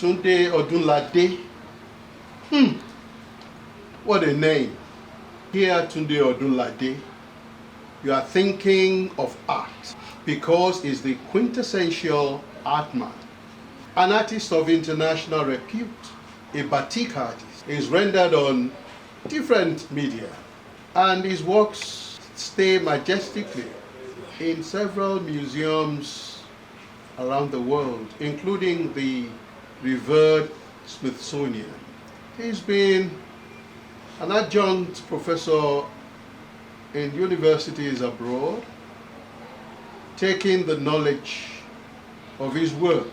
Tunde Odunlade. What a name. Here, Tunde Odunlade, you are thinking of art because he's the quintessential art man. An artist of international repute, a batik artist, is rendered on different media, and his works stay majestically in several museums around the world, including the revered Smithsonian. He's been an adjunct professor in universities abroad, taking the knowledge of his work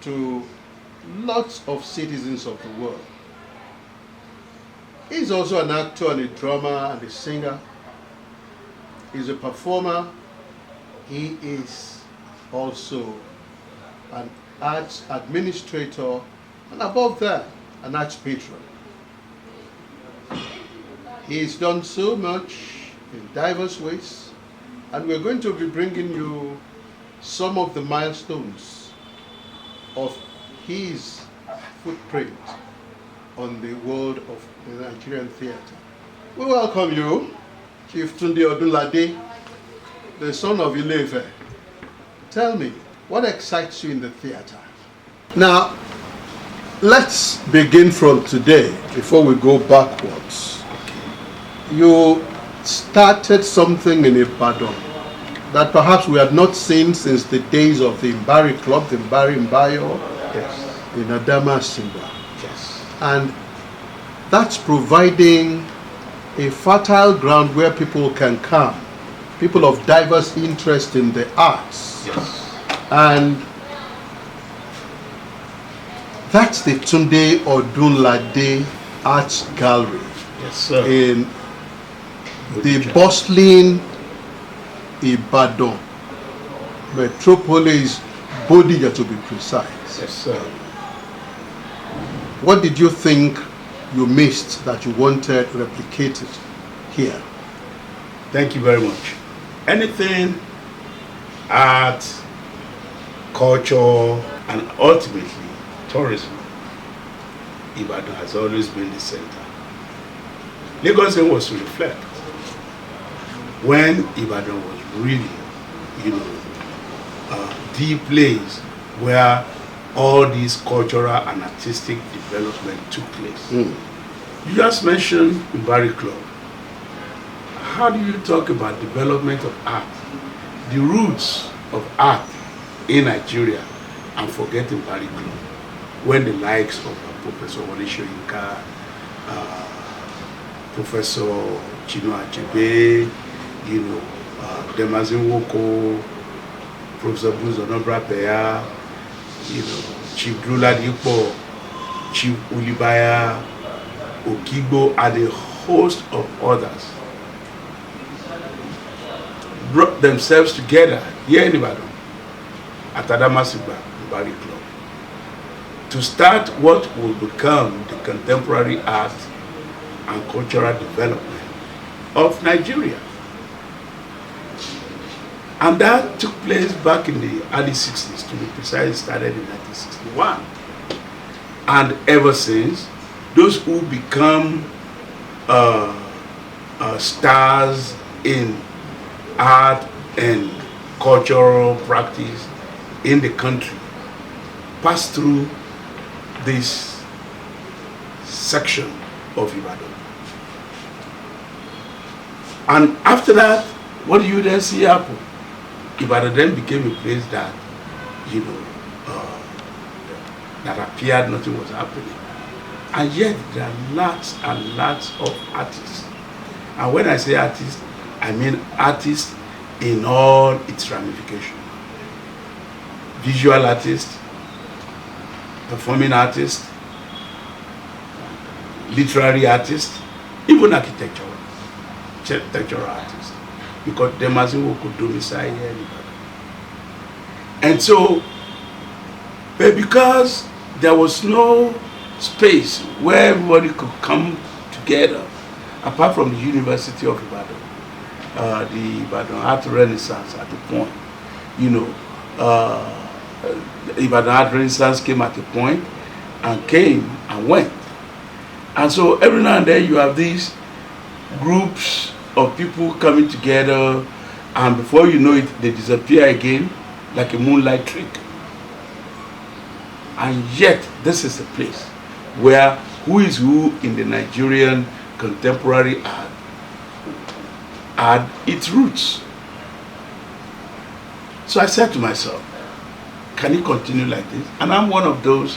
to lots of citizens of the world. He's also an actor and a drummer and a singer. He's a performer. He is also an arts administrator, and above that, an arts patron. He's done so much in diverse ways, and we're going to be bringing you some of the milestones of his footprint on the world of the Nigerian theatre. We welcome you, Chief Tunde Odunlade, the son of Ile-Ife. Tell me, what excites you in the theatre? Now, let's begin from today before we go backwards. You started something in Ibadan that perhaps we had not seen since the days of the Mbari Club, the Mbari Mbayo, Yes. in Adama Simba. Yes. And that's providing a fertile ground where people can come, people of diverse interest in the arts. Yes. And that's the Tunde Odunlade Arts Gallery Yes, sir. in the bustling Ibadan metropolis, Bodija to be precise. Yes, sir. What did you think you missed that you wanted replicated here? Thank you very much. Anything art, culture, and ultimately tourism, Ibadan has always been the center. Lagos was to reflect when Ibadan was really, the place where all this cultural and artistic development took place. You just mentioned Mbari Club. How do you talk about development of art, the roots of art in Nigeria, and forget Mbari Club, when the likes of Professor Wole Soyinka, Professor Chinua Achebe, Demazin Woko, Professor Bruce Onobrapeya, Chief Odunlade, Chief Ulibaya, Okigbo, and a host of others brought themselves together here in Ibadan at Adama Simba Mbari Club to start what will become the contemporary art and cultural development of Nigeria. And that took place back in the early 60s, to be precise, started in 1961. And ever since, those who become stars in art and cultural practice in the country pass through this section of Ibadan. And after that, what do you then see happen? Ibadan then became a place that, that appeared nothing was happening. And yet there are lots and lots of artists. And when I say artists, I mean artists in all its ramifications. Visual artists, performing artists, literary artists, even architectural artists. Because Demazin could domicile here in Ibadan. And so, but because there was no space where everybody could come together, apart from the University of Ibadan, the Ibadan Art Renaissance at the point, Ibadan Art Renaissance came at a point and came and went. And so every now and then you have these groups of people coming together, and before you know it, they disappear again like a moonlight trick. And yet, this is a place where who is who in the Nigerian contemporary art had its roots. So I said to myself, can it continue like this? And I'm one of those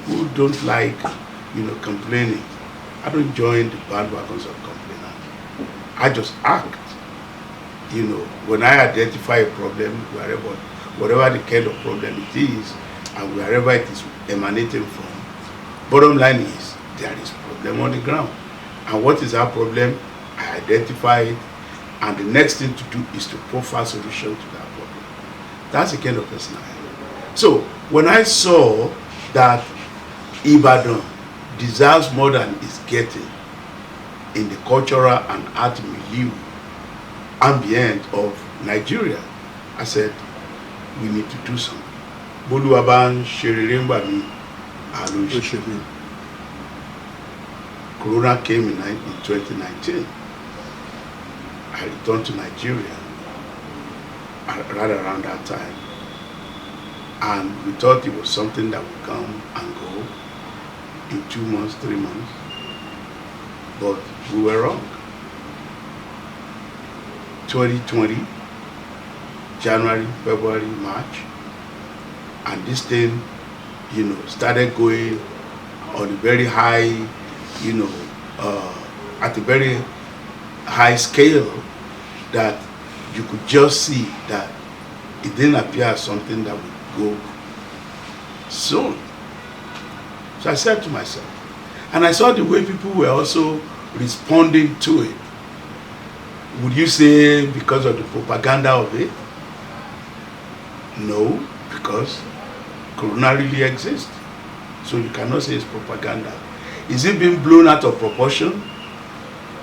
who don't like, complaining. I don't join the bandwagons of complainers. I just act. When I identify a problem, whatever the kind of problem it is, and wherever it is emanating from, bottom line is there is problem on the ground. And what is our problem? I identify it, and the next thing to do is to profile solution to that problem. That's the kind of person I am. So when I saw that Ibadan deserves more than it's getting in the cultural and art milieu ambient of Nigeria, I said, we need to do something. Boluwaban Sheririmba mi Aloshi. Corona came in 2019. I returned to Nigeria right around that time. And we thought it was something that would come and go in 2 months, 3 months. But we were wrong. 2020, January, February, March, and this thing, started going on a very high, at a very high scale, that you could just see that it didn't appear as something that would go soon. So I said to myself, and I saw the way people were also responding to it. Would you say because of the propaganda of it? No, because Corona really exists. So you cannot say it's propaganda. Is it being blown out of proportion?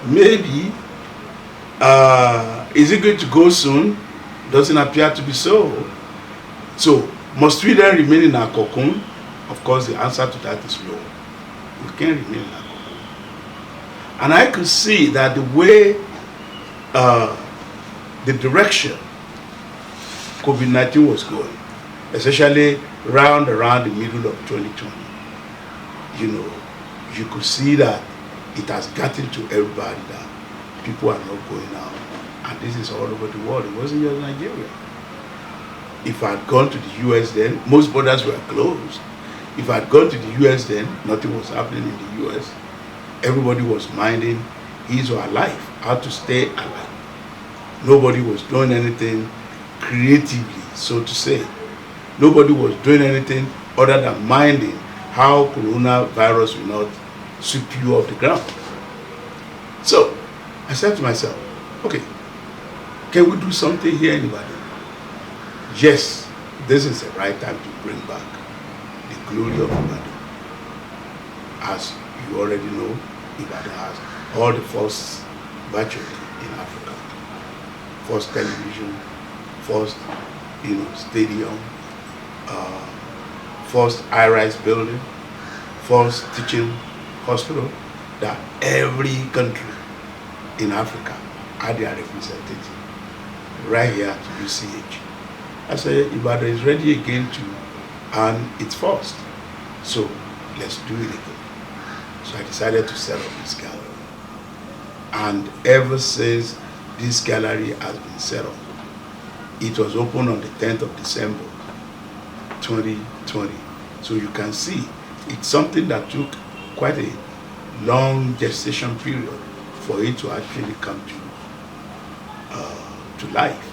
Maybe. Is it going to go soon? Doesn't appear to be so. So must we then remain in our cocoon? Of course, the answer to that is no. We can't remain in our cocoon. And I could see that the way, the direction COVID-19 was going, especially around the middle of 2020, you could see that it has gotten to everybody that people are not going out. And this is all over the world. It wasn't just Nigeria. If I had gone to the US then, most borders were closed. If I had gone to the US then, nothing was happening in the US. Everybody was minding his or her life, how to stay alive. Nobody was doing anything creatively, so to say. Nobody was doing anything other than minding how coronavirus will not sweep you off the ground. So I said to myself, okay, can we do something here in Ibadan? Yes, this is the right time to bring back the glory of Ibadan. As you already know, Ibadan has all the first virtually in Africa. First television, first stadium, first high-rise building, first teaching hospital, that every country in Africa had their representative right here to UCH. I said, Ibadan is ready again to earn its first. So let's do it again. So I decided to set up this gallery. And ever since this gallery has been set up, it was opened on the 10th of December, 2020. So you can see, it's something that took quite a long gestation period for it to actually come to life.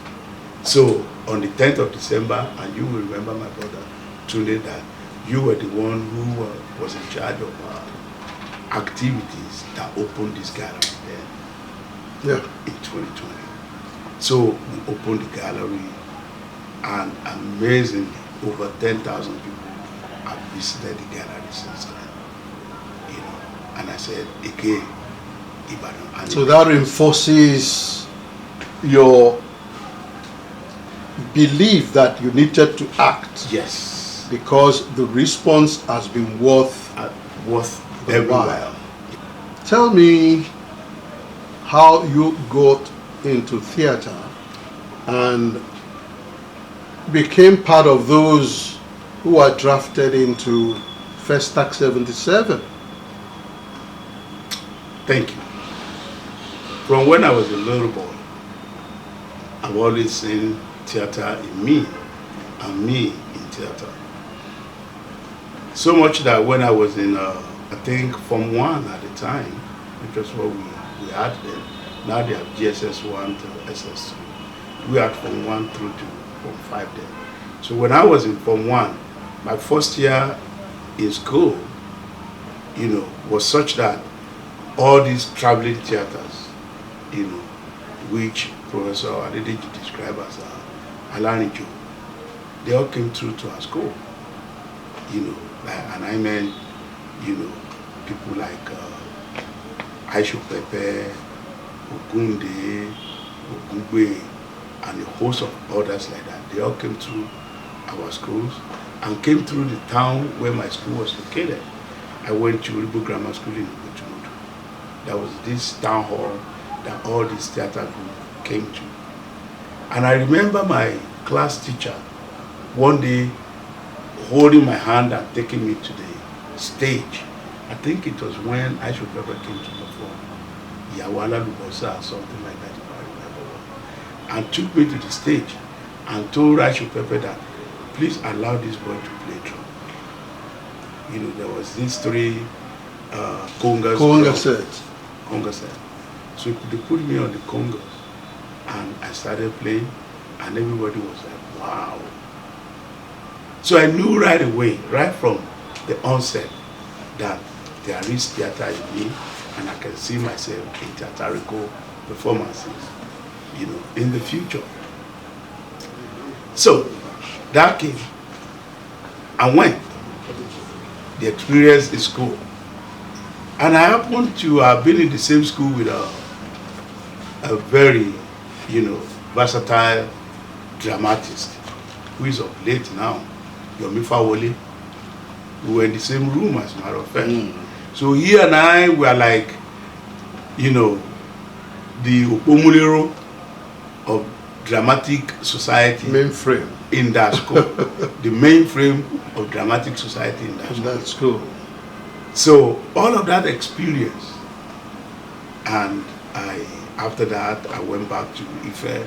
So on the 10th of December, and you will remember, my brother Tunde, that you were the one who was in charge of activities that opened this gallery then, in 2020. So we opened the gallery, and amazingly, over 10,000 people have visited the gallery since then. And I said, again, Ibadan. So that reinforces your believe that you needed to act. Yes. Because the response has been worth every while. while. Tell me how you got into theater and became part of those who were drafted into Festac 77. Thank you. From when I was a little boy, I've always seen theater in me and me in theater. So much that when I was in, I think, Form 1 at the time, which was what we had then, now they have GSS 1 to SS 2. We had Form 1 through to Form 5 then. So when I was in Form 1, my first year in school, was such that all these traveling theaters, which Professor Adedeji described as Alanijo, they all came through to our school. And I meant, people like Aisho Pepe, Ogunde, Ogungwe, and a host of others like that. They all came through our schools and came through the town where my school was located. I went to Uribo Grammar School in Ogunde. There was this town hall that all this theater group came to. And I remember my class teacher one day holding my hand and taking me to the stage. I think it was when Aisho Pepe came to perform Yawala Lubosa or something like that, if I remember well. And took me to the stage and told Aisho Pepe that please allow this boy to play drum. There was these three congas set. So they put me on the congas and I started playing and everybody was like, wow. So I knew right away, right from the onset, that there is theater in me and I can see myself in theatrical performances, in the future. So that came and went. The experience is cool. And I happened to have been in the same school with a very, versatile dramatist who is of late now, Yomi Fawole. We were in the same room, as a matter of fact. So he and I were like, the Opomulero of dramatic society. Mainframe. In that school. The mainframe of dramatic society in that school. So all of that experience, and after that I went back to Ife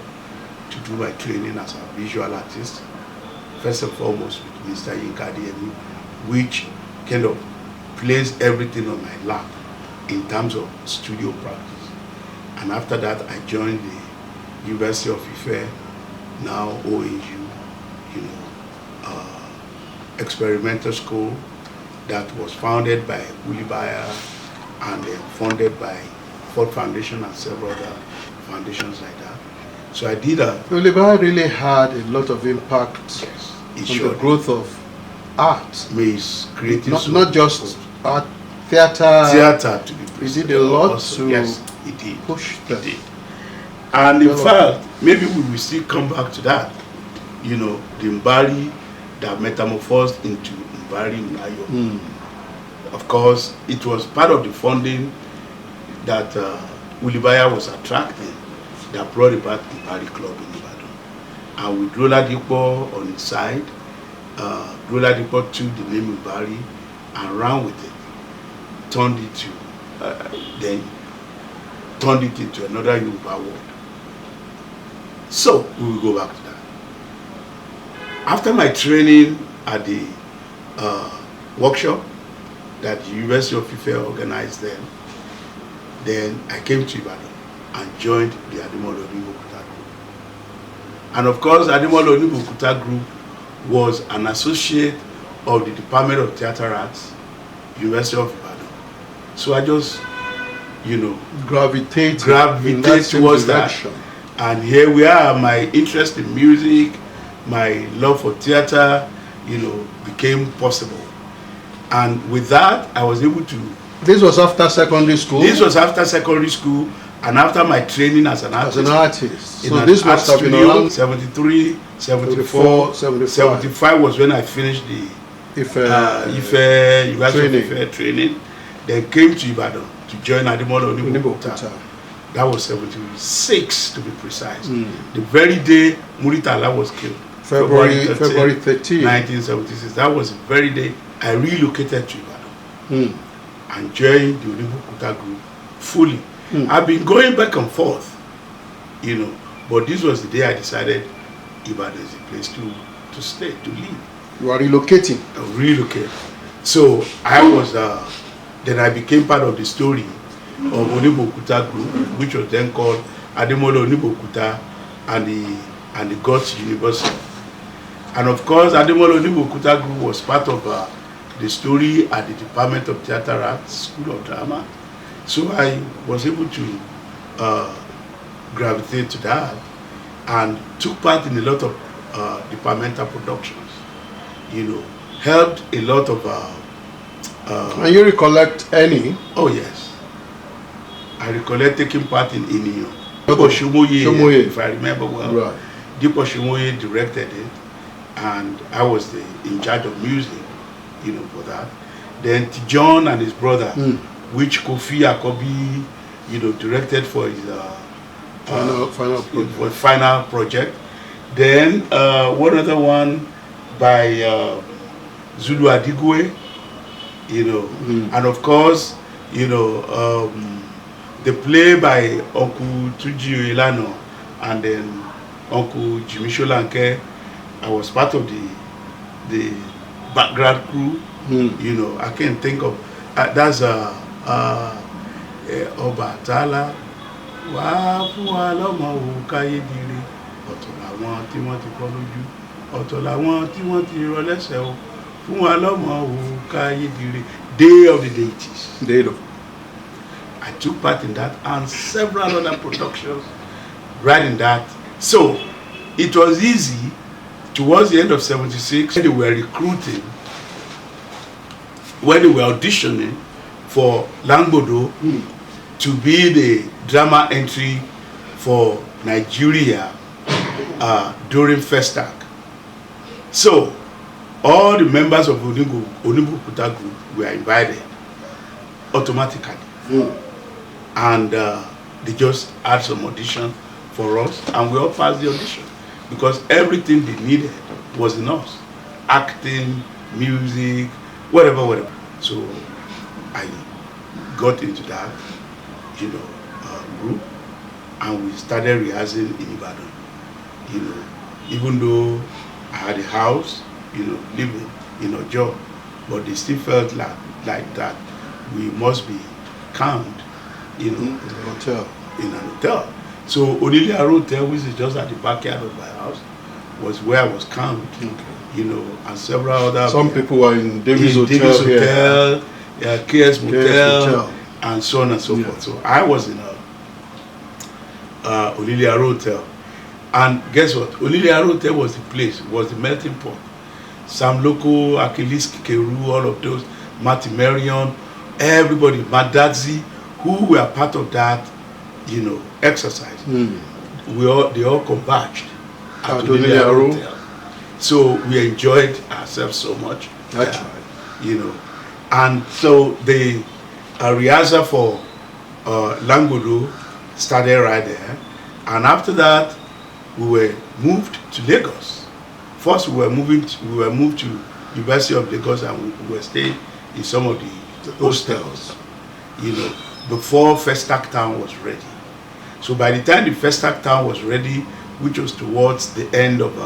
to do my training as a visual artist, first and foremost with Mr. Yinka Adeyemi, which kind of placed everything on my lap in terms of studio practice. And after that I joined the University of Ife, now OAU, experimental school that was founded by Ulibaya and funded by Ford Foundation and several other foundations like that. So I did a... Ulibaya really had a lot of impact on the growth of art. His creative... Not just art, theater. Theater to be precise. He did a lot to he did. Push that. He did. And in fact, maybe we will still come back to that. The Mbari that metamorphosed into Mbari Nayo. Of course, it was part of the funding that Ulibaya was attracting that brought about the Mbari Club in Ibadan. And with Oladipo on its side, Oladipo took the name Mbari and ran with it, turned it into another Yoruba word. So we will go back to that. After my training at the workshop that the University of Ife organized then I came to Ibadan and joined the Adimolo Onibukuta group. And of course, Adimolo Onibukuta group was an associate of the Department of Theatre Arts, University of Ibadan. So I just, gravitate towards that. And here we are, my interest in music, my love for theater, became possible. And with that, I was able to... This was after secondary school? This was after secondary school. And after my training as an artist, so this must have been around 73, 74, 75 was when I finished the University of training. Then came to Ibadan to join Adimolo Onibokuta. That was 76 to be precise. The very day Muritala was killed. February 13, 1976. That was the very day I relocated to Ibadan and joined the Onibokuta group fully. I've been going back and forth, you know, but this was the day I decided Ibadan is a place to stay, to live. You are relocating? Relocate. So I was, then I became part of the story of Onibokuta group, which was then called Ademolo Onibokuta and the Gods University. And of course, Ademolo Onibokuta group was part of the story at the Department of Theatre Arts, School of Drama. So I was able to gravitate to that and took part in a lot of departmental productions, you know, helped a lot of... and you recollect any? Oh yes. I recollect taking part in Inyo. Dipo Shumoye, if I remember well. Right. Dipo Shumoye directed it, and I was in charge of music, you know, for that. Then John and his brother, which Kofi Akobi, you know, directed for his final project. Then one other one by Zulu Adigwe, you know, and of course, you know, the play by Uncle Tuji Ilano and then Uncle Jimmy Sholanke. I was part of the background crew. You know, I can't think of that's Obatala wa fún wa lọ́mọ o káyédire ọ̀tọ̀ làwọn tí wọ́n ti fọ́ lójú ọ̀tọ̀ làwọn tí wọ́n ti rọ lẹ́sẹ̀ o fún wa lọ́mọ o káyédire. Day of the Deities. I took part in that and several other productions right in that. So it was easy towards the end of 76 when they were recruiting, when they were auditioning for Langbodo to be the drama entry for Nigeria during Festac. So all the members of Onibokuta group were invited automatically. And they just had some audition for us, and we all passed the audition because everything they needed was in us: acting, music, whatever. So I got into that, you know, group, and we started rehearsing in Ibadan. You know, even though I had a house, you know, living in a job, but they still felt like that we must be calmed, you know, in an hotel. So Odunlade Hotel, which is just at the backyard of my house, was where I was camped. You know, and several other. Some people were in Davis Hotel, KS Motel, and so on and so forth. So I was in Odunlade Hotel, and guess what? Odunlade Hotel was the place, was the melting pot. Sam Loco, Achilles Kikeru, all of those, Marty Marion, everybody, Madadzi, who were part of that, you know, exercise. They all converged at Odunlade Hotel. So we enjoyed ourselves so much. That's right. You know, and so the rehearsal for Langbodo started right there, and after that we were moved to Lagos. First we were moved to University of Lagos, and we were staying in some of the hostels, you know, before Festac Town was ready. So by the time the Festac Town was ready, which was towards the end of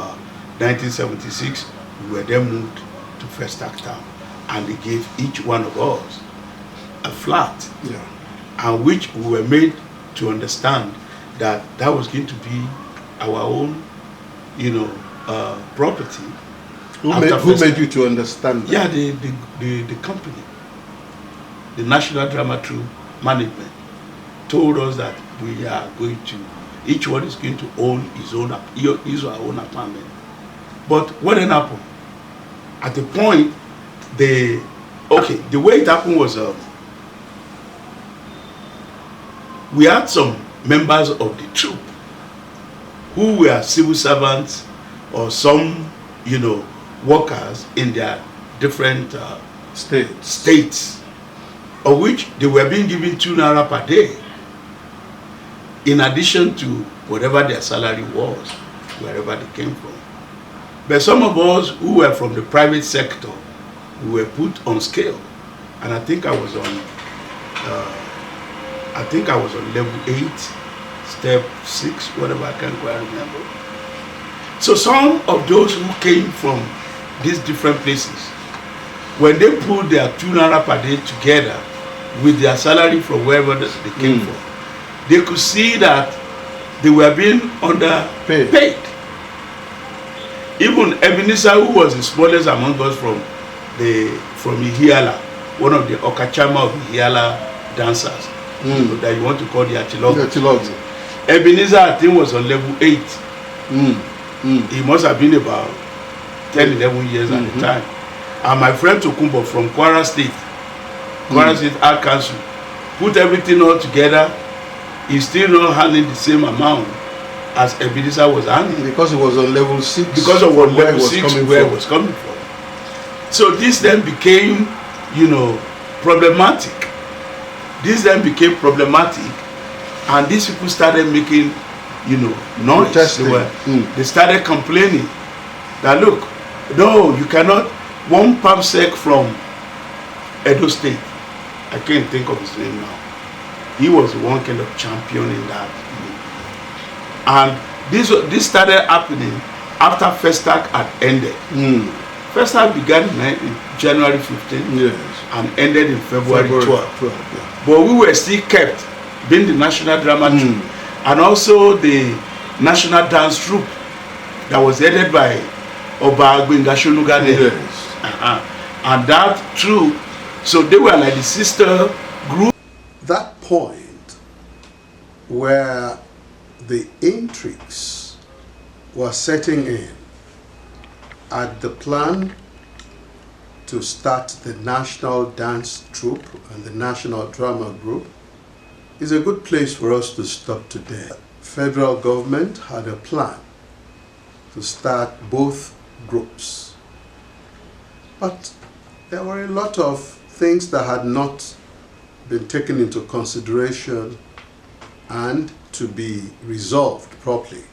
1976, we were then moved to Festac Town, and they gave each one of us a flat, and which we were made to understand that that was going to be our own, you know, property. Who made you to understand that? Yeah, the company, the National Drama Troupe management, told us that we are going to, each one is going to own his or her own apartment. But what then happened? At the point, the way it happened was we had some members of the troupe who were civil servants or some, workers in their different states, of which they were being given 2 naira per day, in addition to whatever their salary was, wherever they came from. But some of us who were from the private sector, we were put on scale, and I think I was on level 8, step 6, whatever, I can't quite remember. So some of those who came from these different places, when they put their 2 naira per day together with their salary from wherever they came from, they could see that they were being underpaid. Even Ebenezer, who was the smallest among us from Ihiala, one of the Okachama of Ihiala dancers, that you want to call the Achilogu. Ebenezer, I think, was on level 8. He must have been about 10, 11 years at the time. And my friend Tokumbo from Kwara State Art Council, put everything all together. He's still not handling the same amount as Ebenezer was handling. Because it was on level 6. Because of what level 6 where it was coming from. So this then became, problematic. And these people started making, noise. They started complaining that, look, no, you cannot. One PAMSEC from Edo State, I can't think of his name now. He was one kind of champion in that. And this started happening after Festac had ended. Festac began in January 15th and ended in February 12th. But we were still kept, being the National Drama Troupe and also the National Dance Troupe that was headed by Oba Agbenga Shonugade. And that troupe, so they were like the sister group. That point where the intrigues were setting in at the plan to start the National Dance Troupe and the National Drama Group is a good place for us to stop today. Federal government had a plan to start both groups, but there were a lot of things that had not been taken into consideration and to be resolved properly.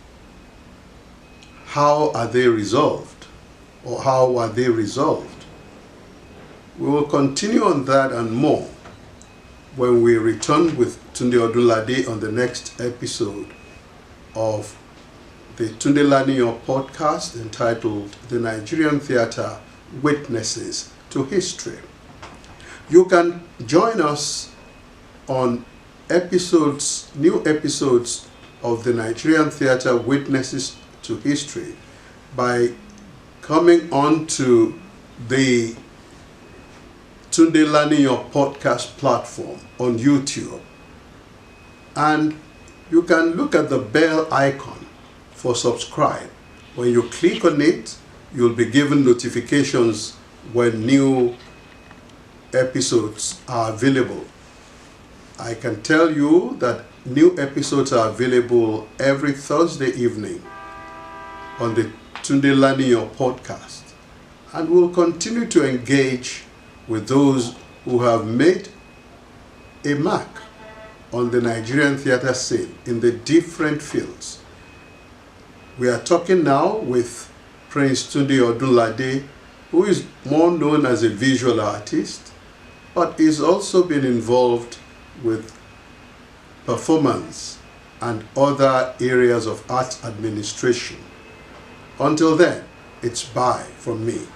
How are they resolved? Or how are they resolved? We will continue on that and more when we return with Tunde Odunlade on the next episode of the Tunde Laniyo podcast entitled The Nigerian Theatre Witnesses to History. You can join us on new episodes of the Nigerian Theatre Witnesses to History by coming on to the Tunde Laniyo podcast platform on YouTube. And you can look at the bell icon for subscribe. When you click on it, you'll be given notifications when new episodes are available. I can tell you that new episodes are available every Thursday evening on the Tunde Laniyo podcast, and we'll continue to engage with those who have made a mark on the Nigerian theatre scene in the different fields. We are talking now with Prince Tunde Odunlade, who is more known as a visual artist, but is also been involved with performance and other areas of art administration. Until then, it's bye from me.